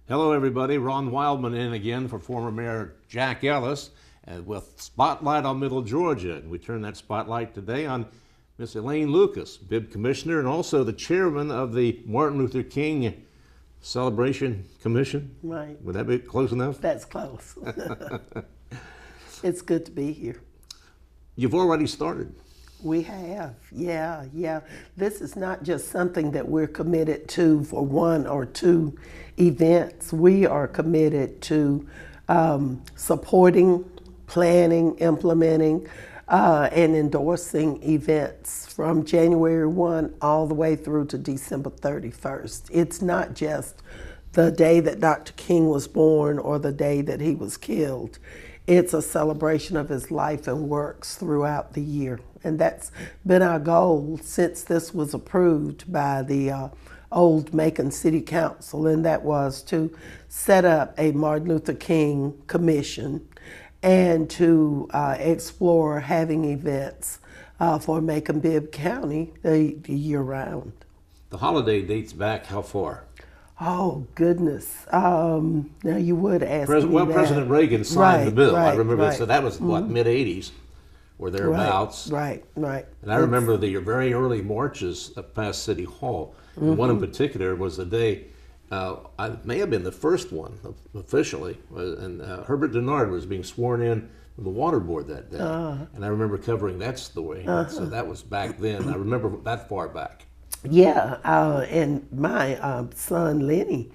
Hello everybody, Ron Wildman in again for former Mayor Jack Ellis with Spotlight on Middle Georgia. And we turn that spotlight today on Miss Elaine Lucas, Bib Commissioner and also the chairman of the Martin Luther King Celebration Commission. Right. Would that be close enough? That's close. It's good to be here. You've already started. We have, yeah. This is not just something that we're committed to for one or two events. We are committed to supporting, planning, implementing, and endorsing events from January 1 all the way through to December 31st. It's not just the day that Dr. King was born or the day that he was killed. It's a celebration of his life and works throughout the year. And that's been our goal since this was approved by the old Macon City Council, and that was to set up a Martin Luther King Commission and to explore having events for Macon-Bibb County the year round. The holiday dates back how far? Oh, goodness. Now you would ask me that. President Reagan signed the bill. I remember right. So that was, what, mid-'80s or thereabouts? Right. And I remember the very early marches past City Hall. And one in particular was the day, it may have been the first one officially, and Herbert Denard was being sworn in with the water board that day. And I remember covering that story. So that was back then. I remember that far back. Yeah, and my son Lenny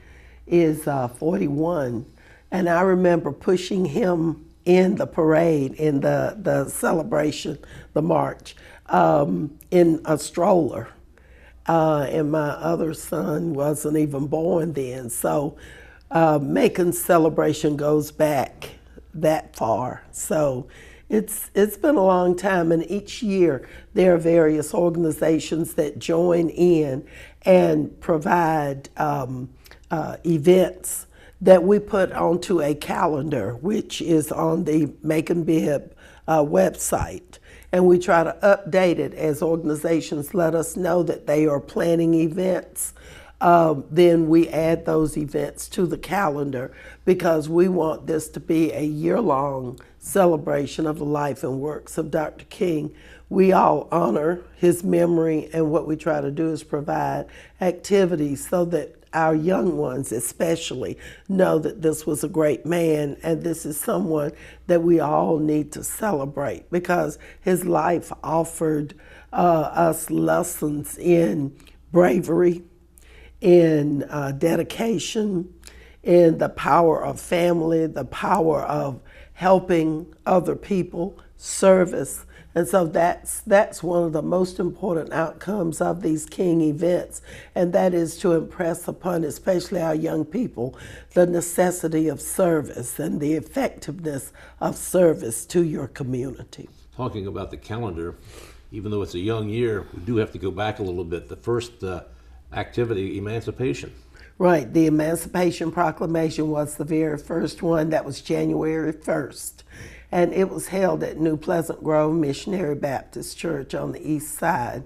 is 41, and I remember pushing him in the parade, in the celebration, the march, in a stroller. And my other son wasn't even born then. So Macon's celebration goes back that far. So it's been a long time, and each year there are various organizations that join in and provide events that we put onto a calendar, which is on the Macon-Bibb website. And we try to update it as organizations let us know that they are planning events. Then we add those events to the calendar because we want this to be a year-long celebration of the life and works of Dr. King. We all honor his memory, and what we try to do is provide activities so that our young ones especially know that this was a great man and this is someone that we all need to celebrate because his life offered us lessons in bravery, in dedication, in the power of family, the power of helping other people, service. And so that's one of the most important outcomes of these King events, and that is to impress upon especially our young people the necessity of service and the effectiveness of service to your community. Talking about the calendar, even though it's a young year, we do have to go back a little bit. The first activity, emancipation. Right, the Emancipation Proclamation was the very first one. That was January 1st. And it was held at New Pleasant Grove Missionary Baptist Church on the east side.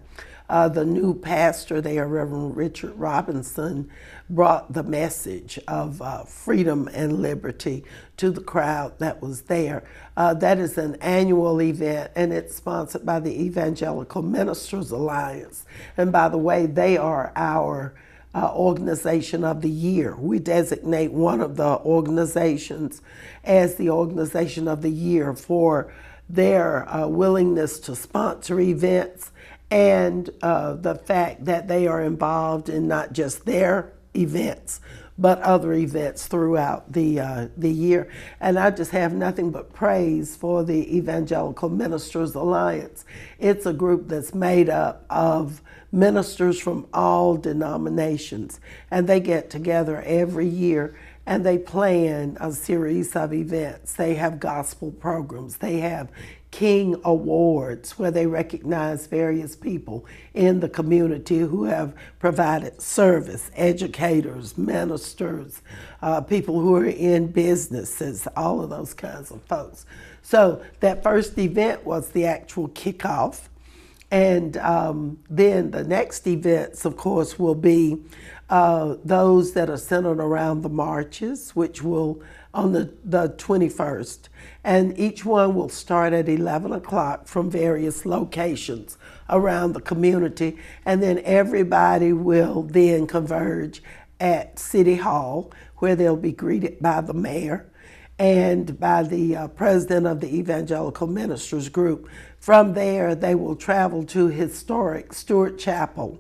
The new pastor there, Reverend Richard Robinson, brought the message of freedom and liberty to the crowd that was there. That is an annual event, and it's sponsored by the Evangelical Ministers Alliance. And by the way, they are our organization of the year. We designate one of the organizations as the organization of the year for their willingness to sponsor events and the fact that they are involved in not just their events but other events throughout the year. And I just have nothing but praise for the Evangelical Ministers Alliance. It's a group that's made up of ministers from all denominations, and they get together every year and they plan a series of events. They have gospel programs. They have King Awards where they recognize various people in the community who have provided service, educators, ministers, people who are in businesses, all of those kinds of folks. So that first event was the actual kickoff. And then the next events, of course, will be those that are centered around the marches, which will on the 21st. And each one will start at 11 o'clock from various locations around the community. And then everybody will then converge at City Hall, where they'll be greeted by the mayor and by the president of the Evangelical Ministers Group. From there, they will travel to historic Stewart Chapel,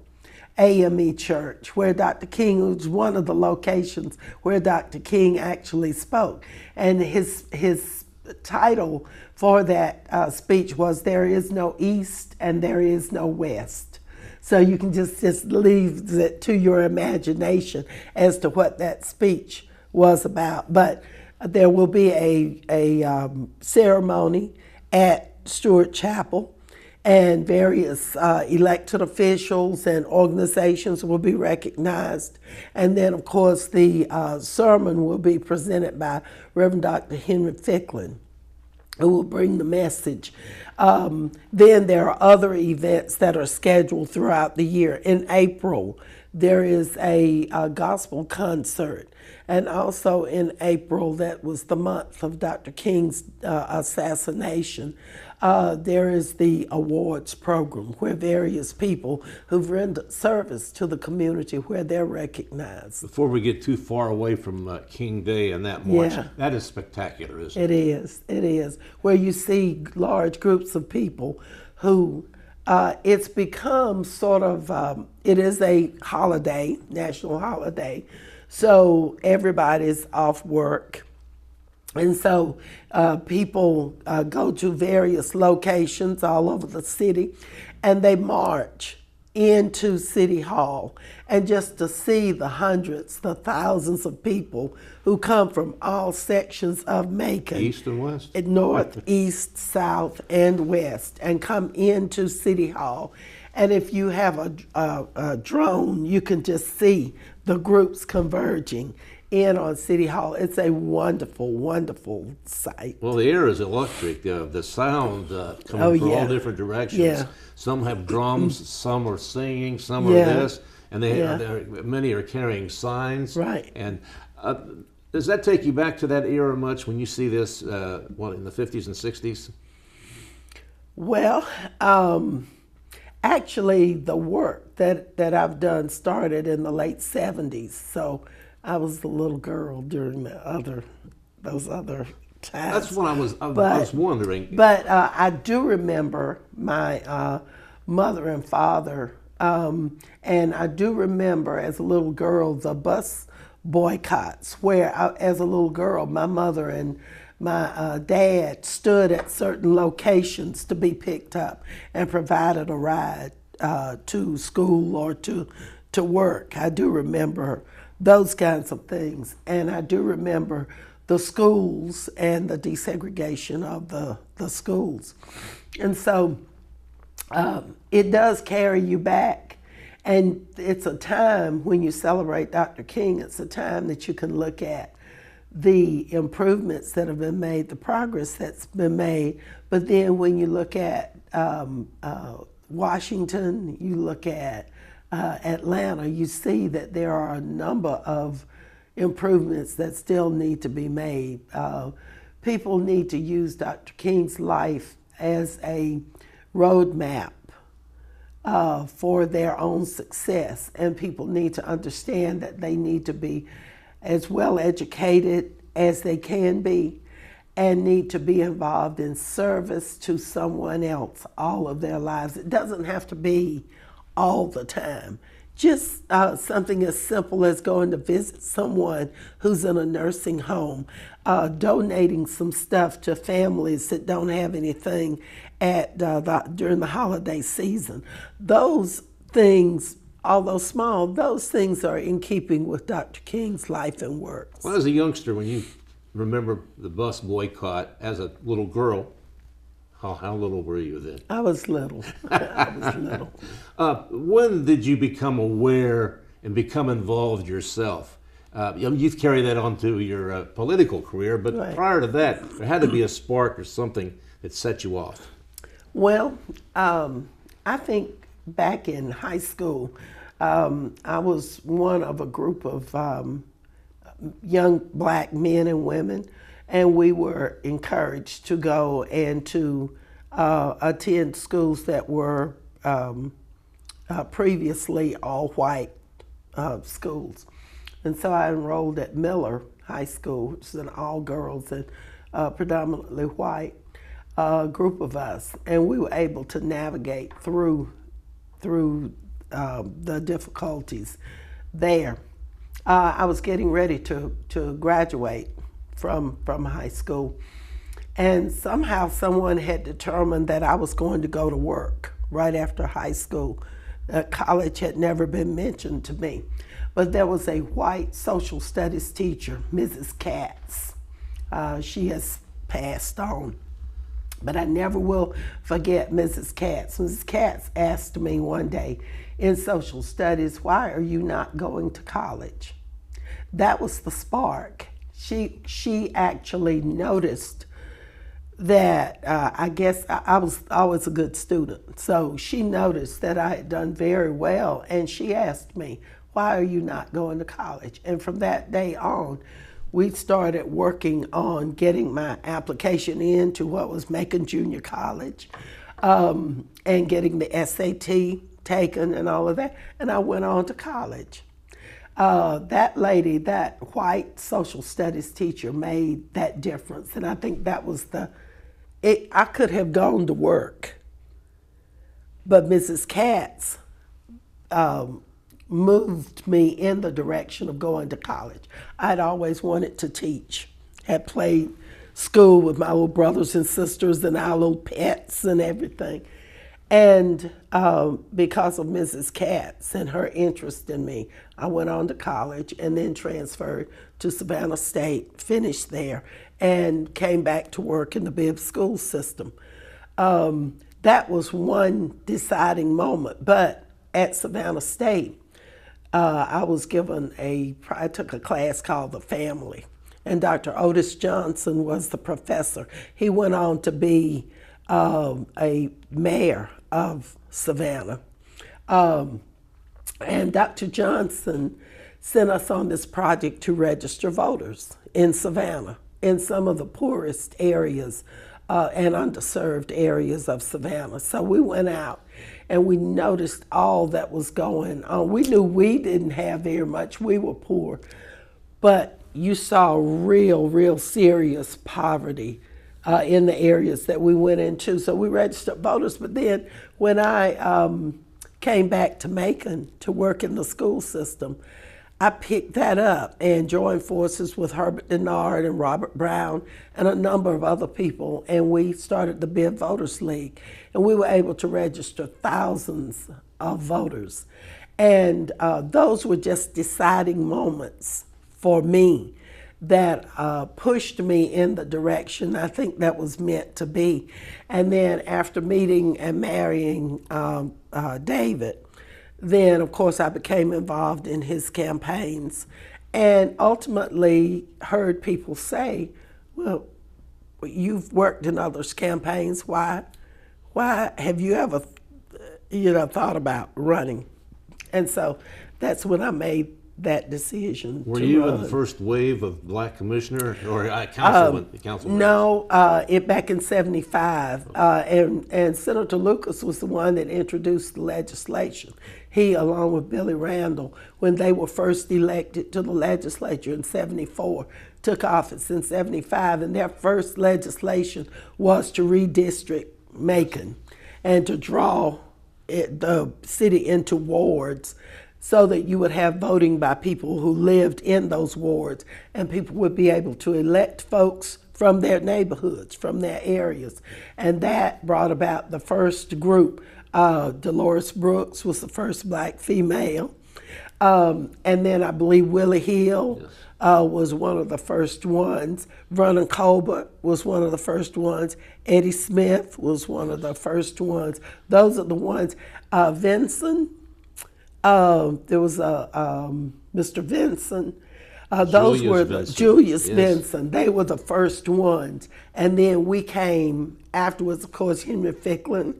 AME Church, where Dr. King was one of the locations where Dr. King actually spoke. And his title for that speech was "There is no East and there is no West." So you can just leave it to your imagination as to what that speech was about. But there will be a ceremony at Stewart Chapel, and various elected officials and organizations will be recognized. And then, of course, the sermon will be presented by Reverend Dr. Henry Ficklin, who will bring the message. Then there are other events that are scheduled throughout the year. In April, there is a gospel concert. And also in April, that was the month of Dr. King's assassination, there is the awards program where various people who've rendered service to the community, where they're recognized. Before we get too far away from King Day and that march, that is spectacular, isn't it? It is, where you see large groups of people who, it's become sort of, it is a holiday, national holiday, so everybody's off work. And so people go to various locations all over the city, and they march into City Hall. And just to see the hundreds, the thousands of people who come from all sections of Macon. East and west. North, east, south, and west, and come into City Hall. And if you have a drone, you can just see the groups converging in on City Hall. It's a wonderful, wonderful sight. Well, the air is electric. The sound coming from all different directions. Yeah. Some have drums, some are singing, some are this, and many are carrying signs. Right. And does that take you back to that era much when you see this, in the 50s and 60s? Well, actually, the work that I've done started in the late 70s. So I was the little girl during those other times. That's what I was wondering. But I do remember my mother and father, and I do remember as a little girl the bus boycotts, where as a little girl my mother and my dad stood at certain locations to be picked up and provided a ride to school or to work. I do remember those kinds of things. And I do remember the schools and the desegregation of the schools. And so it does carry you back. And it's a time when you celebrate Dr. King, it's a time that you can look at the improvements that have been made, the progress that's been made. But then when you look at Washington, you look at Atlanta, you see that there are a number of improvements that still need to be made. People need to use Dr. King's life as a roadmap for their own success, and people need to understand that they need to be as well educated as they can be and need to be involved in service to someone else all of their lives. It doesn't have to be all the time. Just something as simple as going to visit someone who's in a nursing home, donating some stuff to families that don't have anything during the holiday season. Those things, although small, those things are in keeping with Dr. King's life and work. Well, as a youngster, when you remember the bus boycott as a little girl, how little were you then? I was little. I was little. When did you become aware and become involved yourself? You've carried that on to your political career, but prior to that, there had to be a spark or something that set you off. Well, I think back in high school, I was one of a group of young black men and women, and we were encouraged to go and to attend schools that were previously all white schools. And so I enrolled at Miller High School, which is an all girls and predominantly white group of us. And we were able to navigate through the difficulties there. I was getting ready to graduate from high school, and somehow someone had determined that I was going to go to work right after high school. College had never been mentioned to me, but there was a white social studies teacher, Mrs. Katz. She has passed on, but I never will forget Mrs. Katz. Mrs. Katz asked me one day in social studies, "Why are you not going to college?" That was the spark. She actually noticed that I guess I was always a good student. So she noticed that I had done very well, and she asked me, "Why are you not going to college?" And from that day on, we started working on getting my application into what was Macon Junior College, and getting the SAT taken and all of that. And I went on to college. That lady, that white social studies teacher, made that difference. And I think that was I could have gone to work, but Mrs. Katz moved me in the direction of going to college. I'd always wanted to teach, had played school with my little brothers and sisters and our little pets and everything. And because of Mrs. Katz and her interest in me, I went on to college and then transferred to Savannah State, finished there, and came back to work in the Bibb school system. That was one deciding moment. But at Savannah State, I took a class called The Family, and Dr. Otis Johnson was the professor. He went on to be a mayor of Savannah. And Dr. Johnson sent us on this project to register voters in Savannah, in some of the poorest areas and underserved areas of Savannah. So we went out and we noticed all that was going on. We knew we didn't have very much, we were poor, but you saw real serious poverty in the areas that we went into. So we registered voters, but then when I came back to Macon to work in the school system, I picked that up and joined forces with Herbert Denard and Robert Brown and a number of other people, and we started the Bibb Voters League, and we were able to register thousands of voters. And those were just deciding moments for me that pushed me in the direction I think that was meant to be. And then after meeting and marrying David, then of course I became involved in his campaigns and ultimately heard people say, "Well, you've worked in others' campaigns, why have you ever thought about running?" And so that's when I made that decision. Were you in the first wave of black commissioner or council? No, back in '75, and Senator Lucas was the one that introduced the legislation. He, along with Billy Randall, when they were first elected to the legislature in '74, took office in '75, and their first legislation was to redistrict Macon and to draw the city into wards, so that you would have voting by people who lived in those wards, and people would be able to elect folks from their neighborhoods, from their areas. And that brought about the first group. Dolores Brooks was the first black female. And then I believe Willie Hill was one of the first ones. Vernon Colbert was one of the first ones. Eddie Smith was one of the first ones. Those are the ones. Vinson, there was Mr. Vinson. Those were Julius Vinson. They were the first ones. And then we came afterwards. Of course, Henry Ficklin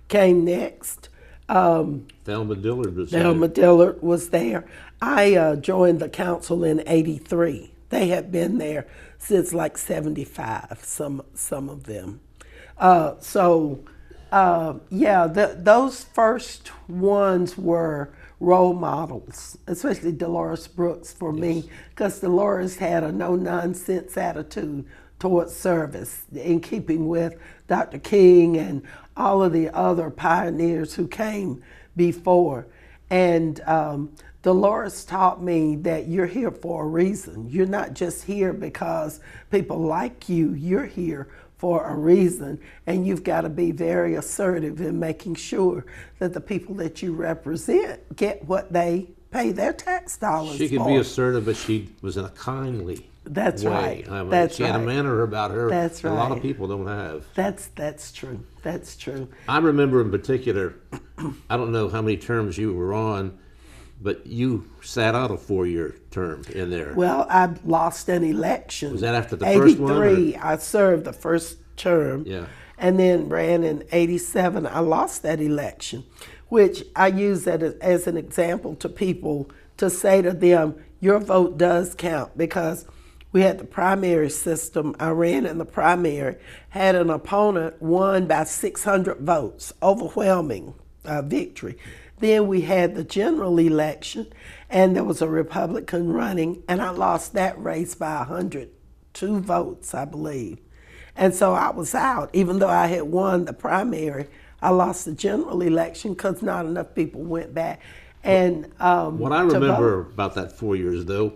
came next. Thelma Dillard was there. Thelma Dillard was there. I joined the council in '83. They had been there since like '75. Some of them. Those first ones were role models, especially Dolores Brooks for me, because Dolores had a no-nonsense attitude towards service, in keeping with Dr. King and all of the other pioneers who came before. And Dolores taught me that you're here for a reason. You're not just here because people like you. You're here for a reason, and you've got to be very assertive in making sure that the people that you represent get what they pay their tax dollars for. She could be assertive, but she was in a kindly That's way. right. I mean, That's she had a right. manner about her That's that a lot right. of people don't have. That's true. That's true. I remember in particular, I don't know how many terms you were on, but you sat out a 4-year term in there. Well, I lost an election. Was that after the first one, or- '83, I served the first term. Yeah. And then ran in '87. I lost that election, which I use that as an example to people, to say to them, your vote does count, because we had the primary system. I ran in the primary, had an opponent, won by 600 votes, overwhelming victory. Then we had the general election, and there was a Republican running, and I lost that race by 102 votes, I believe. And so I was out. Even though I had won the primary, I lost the general election because not enough people went back. And what I remember about that 4 years, though,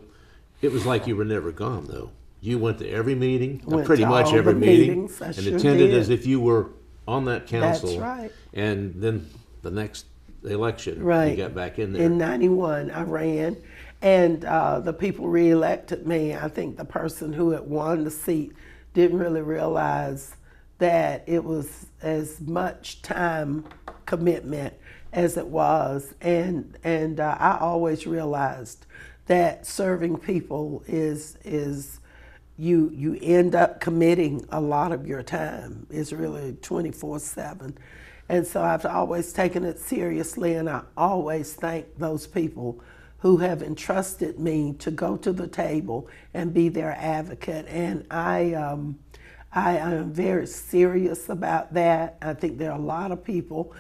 it was like you were never gone, though. You went to every meeting, Went pretty to much all every the meeting, meetings. I and sure attended did. as if you were on that council. That's right. And then the next election, Right. you got back in there. In '91, I ran, and the people reelected me. I think the person who had won the seat didn't really realize that it was as much time commitment as it was, and I always realized that serving people is you end up committing a lot of your time. It's really 24/7. And so I've always taken it seriously, and I always thank those people who have entrusted me to go to the table and be their advocate. And I am very serious about that. I think there are a lot of people,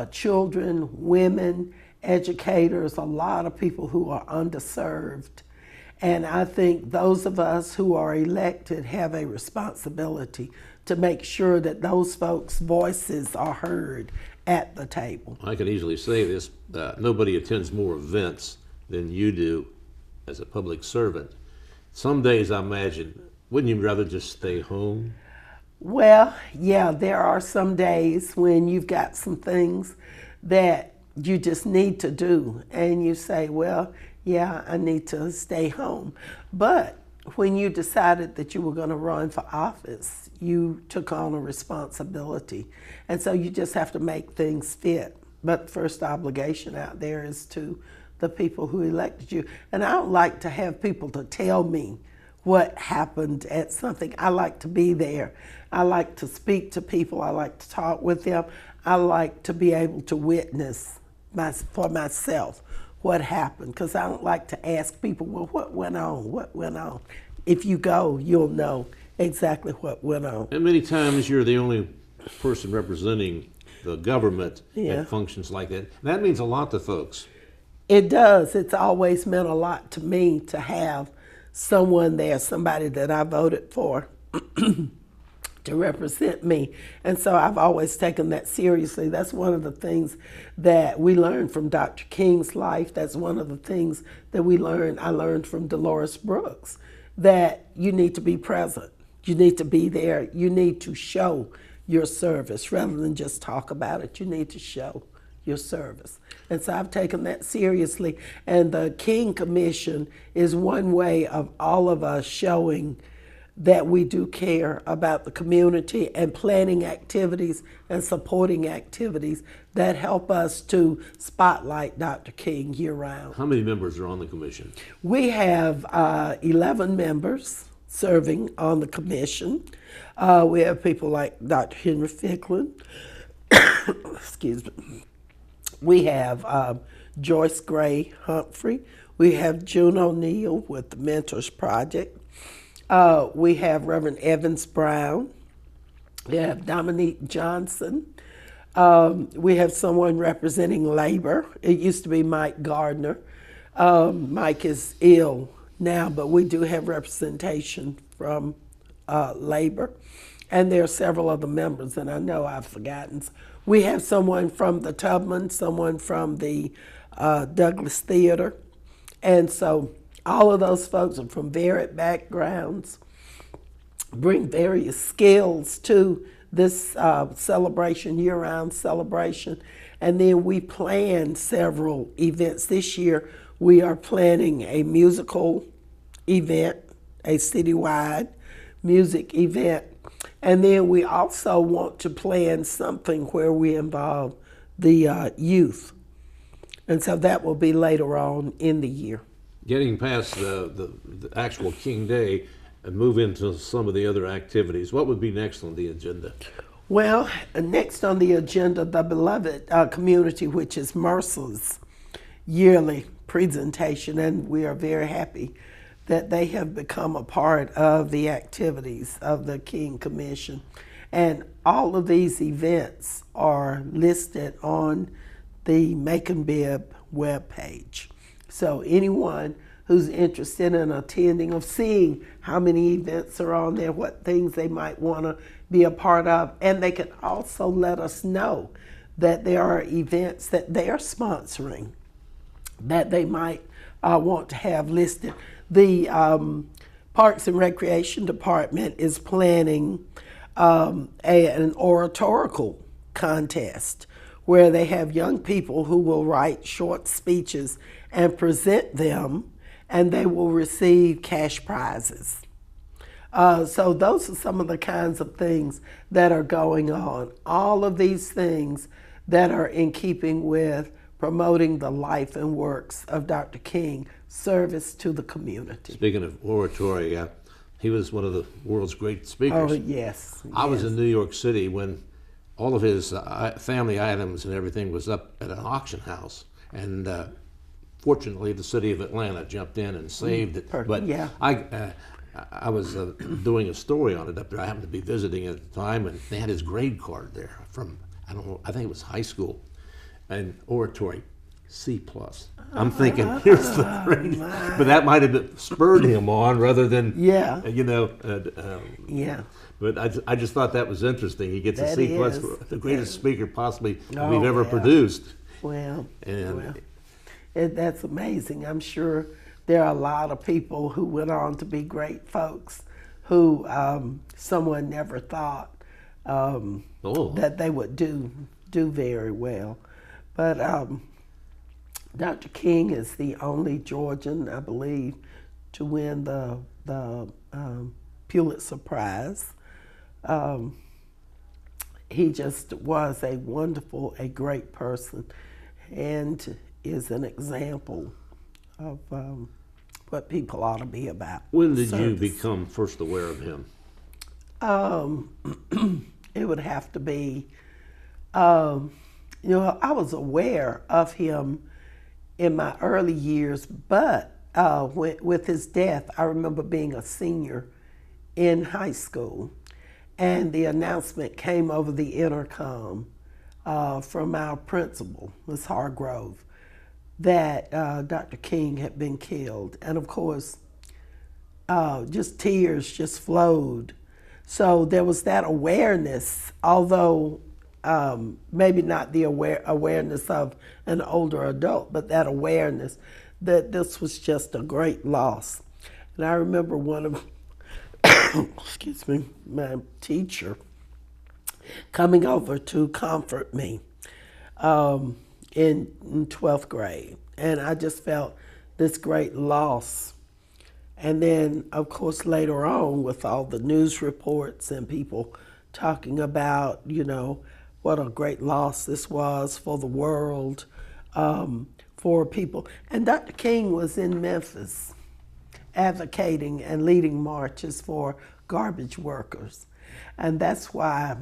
children, women, educators, a lot of people who are underserved. And I think those of us who are elected have a responsibility to make sure that those folks' voices are heard at the table. I could easily say this, nobody attends more events than you do as a public servant. Some days I imagine, wouldn't you rather just stay home? Well, yeah, there are some days when you've got some things that you just need to do, and you say, well, yeah, I need to stay home. But when you decided that you were going to run for office, you took on a responsibility. And so you just have to make things fit. But the first obligation out there is to the people who elected you. And I don't like to have people to tell me what happened at something. I like to be there. I like to speak to people. I like to talk with them. I like to be able to witness for myself what happened, because I don't like to ask people, well, what went on? What went on? If you go, you'll know exactly what went on. And many times you're the only person representing the government Yeah. at functions like that. That means a lot to folks. It does. It's always meant a lot to me to have someone there, somebody that I voted for to represent me. And so I've always taken that seriously. That's one of the things that we learned from Dr. King's life. That's one of the things that I learned from Dolores Brooks, that you need to be present. You need to be there. You need to show your service rather than just talk about it. You need to show your service. And so I've taken that seriously. And the King Commission is one way of all of us showing that we do care about the community and planning activities and supporting activities that help us to spotlight Dr. King year round. How many members are on the commission? We have 11 members serving on the commission. We have people like Dr. Henry Ficklin, excuse me, We have Joyce Gray Humphrey. We have June O'Neill with the Mentors Project. We have Reverend Evans Brown. We have Dominique Johnson. We have someone representing labor. It used to be Mike Gardner. Mike is ill now, but we do have representation from labor. And there are several other members, and I know I've forgotten. We have someone from the Tubman, someone from the Douglas Theater. And so all of those folks are from varied backgrounds, bring various skills to this celebration, year-round celebration. And then we plan several events. This year, we are planning a musical event, a citywide music event. And then we also want to plan something where we involve the youth. And so that will be later on in the year. Getting past the actual King Day and move into some of the other activities, what would be next on the agenda? Well, next on the agenda, the beloved community, which is Mercer's yearly presentation, and we are very happy that they have become a part of the activities of the King Commission. And all of these events are listed on the Macon Bib webpage. So anyone who's interested in attending or seeing how many events are on there, what things they might want to be a part of, and they can also let us know that there are events that they are sponsoring that they might want to have listed. The Parks and Recreation Department is planning an oratorical contest where they have young people who will write short speeches and present them, and they will receive cash prizes. So those are some of the kinds of things that are going on. All of these things that are in keeping with promoting the life and works of Dr. King, service to the community. Speaking of oratory, he was one of the world's great speakers. Oh, yes. I was in New York City when all of his family items and everything was up at an auction house. And fortunately, the city of Atlanta jumped in and saved it. But yeah. I was doing a story on it up there. I happened to be visiting at the time, and they had his grade card there from, I don't know, I think it was high school, and oratory, C+. I'm thinking, here's the grade. But that might have spurred him on rather than, Yeah. you know. Yeah. But I just thought that was interesting. He gets a C+, the greatest speaker possibly we've ever produced. Well, And that's amazing. I'm sure there are a lot of people who went on to be great folks who someone never thought that they would do very well. But Dr. King is the only Georgian, I believe, to win the Pulitzer Prize. He just was a great person, and is an example of what people ought to be about. when did you become first aware of him? It would have to be, I was aware of him in my early years, but with his death, I remember being a senior in high school, and the announcement came over the intercom from our principal, Ms. Hargrove, that Dr. King had been killed. And of course, just tears just flowed. So there was that awareness, although maybe not the awareness of an older adult, but that awareness that this was just a great loss. And I remember one of, excuse me, my teacher coming over to comfort me in 12th grade. And I just felt this great loss. And then, of course, later on, with all the news reports and people talking about, what a great loss this was for the world, for people. And Dr. King was in Memphis advocating and leading marches for garbage workers. And that's why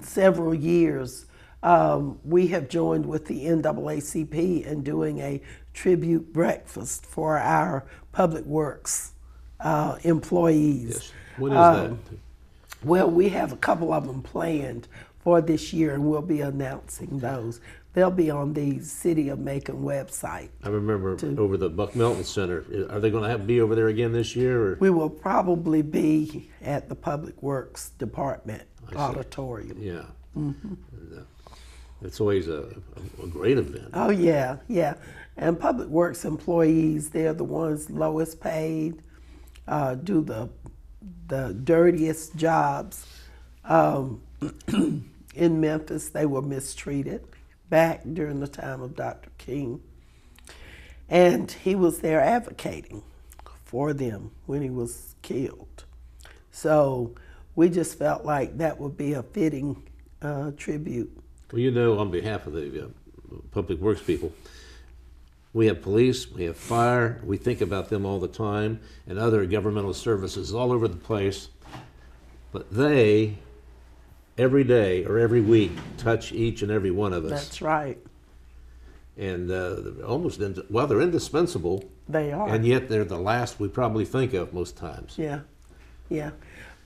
several years We have joined with the NAACP in doing a tribute breakfast for our public works employees. Yes. When is that? Well, we have a couple of them planned for this year, and we'll be announcing those. They'll be on the City of Macon website. I remember over the Buck Melton Center. Are they going to be over there again this year? Or? We will probably be at the Public Works Department auditorium. Yeah. Mm-hmm. It's always a great event. Oh, yeah, yeah. And Public Works employees, they're the ones lowest paid, do the dirtiest jobs. In Memphis, they were mistreated back during the time of Dr. King. And he was there advocating for them when he was killed. So we just felt like that would be a fitting tribute. Well, you know, on behalf of the Public Works people, we have police, we have fire, we think about them all the time, and other governmental services all over the place. But they, every day or every week, touch each and every one of us. That's right. And they're indispensable. They are. And yet they're the last we probably think of most times. Yeah, yeah.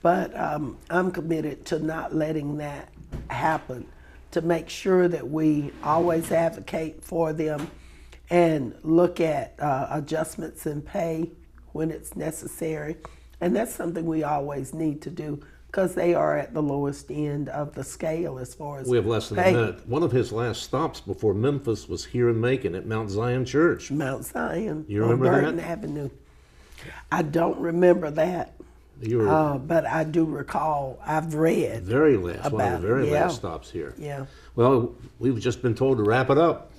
But I'm committed to not letting that happen, to make sure that we always advocate for them and look at adjustments in pay when it's necessary. And that's something we always need to do because they are at the lowest end of the scale as far as we have less than pay. a minute. One of his last stops before Memphis was here in Macon at Mount Zion Church. Mount Zion You remember on Burton that? Avenue. I don't remember that. You were But I do recall, I've read very last, about one of the very it. Yeah. last stops here. Yeah. Well, we've just been told to wrap it up.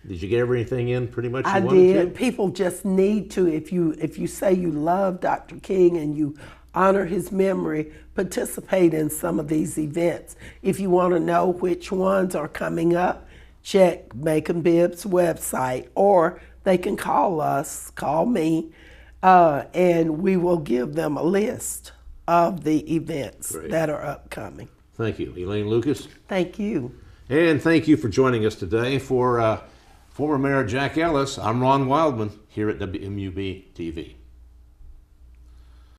Did you get everything in pretty much you I wanted did. to? People just need to, if you say you love Dr. King and you honor his memory, participate in some of these events. If you want to know which ones are coming up, check Macon Bibb's website, or they can call me, and we will give them a list of the events Great. that are upcoming. Thank you, Elaine Lucas. Thank you. And thank you for joining us today. For former Mayor Jack Ellis, I'm Ron Wildman here at WMUB TV.